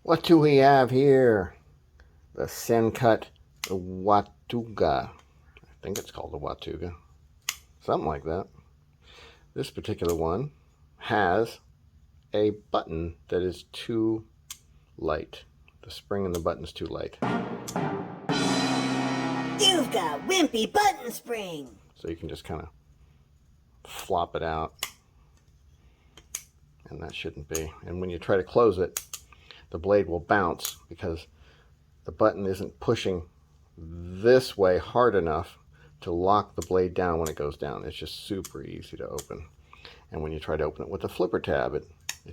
What do we have here? The SENCUT Watauga. I think it's called the Watauga. Something like that. This particular one has a button that is too light. The spring in the button is too light. You've got wimpy button spring. So you can just kind of flop it out. And that shouldn't be. And when you try to close it, the blade will bounce because the button isn't pushing this way hard enough to lock the blade down when it goes down. It's just super easy to open. And when you try to open it with the flipper tab, it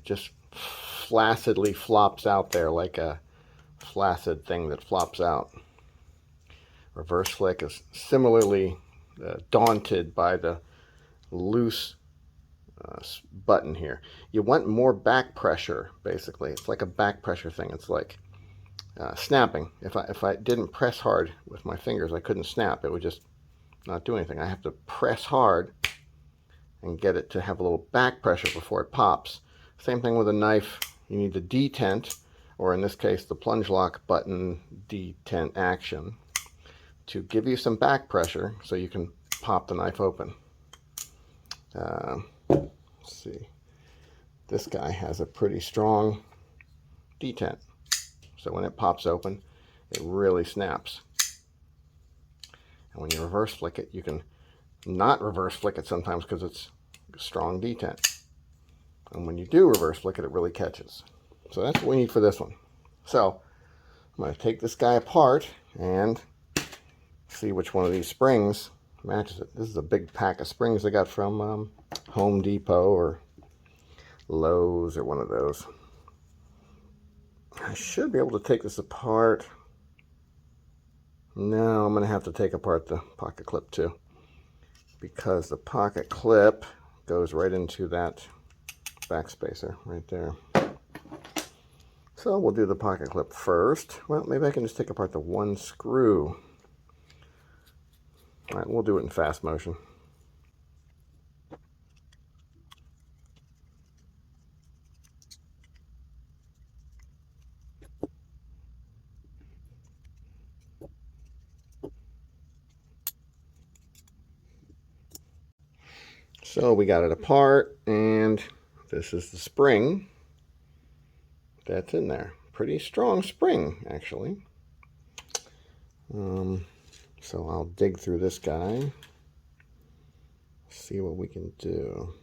just flaccidly flops out there like a flaccid thing that flops out. Reverse flick is similarly daunted by the loose button here. You want more back pressure, basically. It's like a back pressure thing. It's like snapping. If I didn't press hard with my fingers, I couldn't snap. It would just not do anything. I have to press hard and get it to have a little back pressure before it pops. Same thing with a knife. You need the detent, or in this case the plunge lock button detent action, to give you some back pressure so you can pop the knife open. Let's see. This guy has a pretty strong detent. So when it pops open, it really snaps. And when you reverse flick it, you can not reverse flick it sometimes because it's a strong detent. And when you do reverse flick it, it really catches. So that's what we need for this one. So I'm going to take this guy apart and see which one of these springs matches it. This is a big pack of springs I got from Home Depot or Lowe's or one of those. I should be able to take this apart. No, I'm going to have to take apart the pocket clip too, because the pocket clip goes right into that back spacer right there. So we'll do the pocket clip first. Well, maybe I can just take apart the one screw. All right, we'll do it in fast motion. So we got it apart, and this is the spring that's in there. Pretty strong spring, actually. So I'll dig through this guy, see what we can do.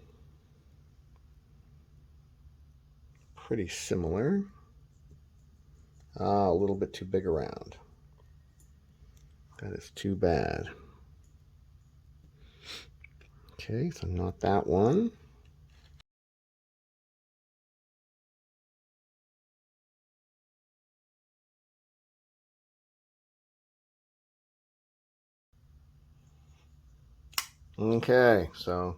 Pretty similar. A little bit too big around. That is too bad. Okay, so not that one. Okay, so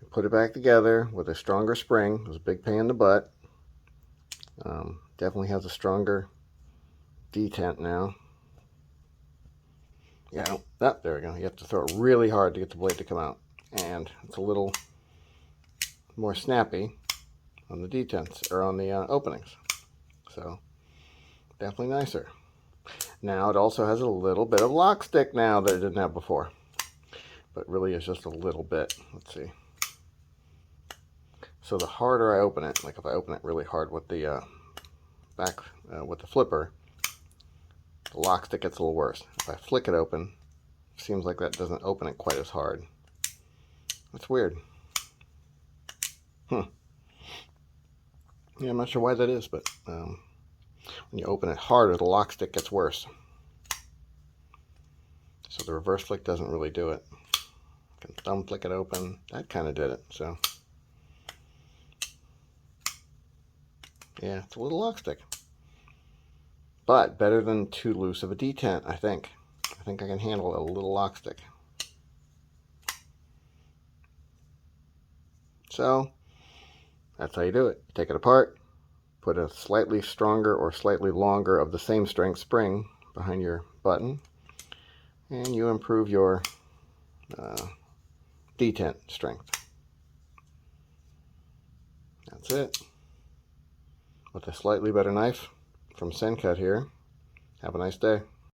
we put it back together with a stronger spring. It was a big pain in the butt. Definitely has a stronger detent now. Yeah, oh, there we go. You have to throw it really hard to get the blade to come out. And it's a little more snappy on the detents, or on the openings. So, definitely nicer. Now it also has a little bit of lock stick now that it didn't have before. But really it's just a little bit. Let's see. So the harder I open it, like if I open it really hard with the with the flipper, the lock stick gets a little worse. If I flick it open, it seems like that doesn't open it quite as hard. That's weird. Yeah, I'm not sure why that is, but when you open it harder, the lock stick gets worse. So the reverse flick doesn't really do it. I can thumb flick it open. That kind of did it. So yeah, it's a little lock stick, but better than too loose of a detent. I think I can handle a little lock stick. So that's how you do it. You take it apart, put a slightly stronger or slightly longer of the same strength spring behind your button, and you improve your detent strength. That's it. With a slightly better knife, from SENCUT here. Have a nice day.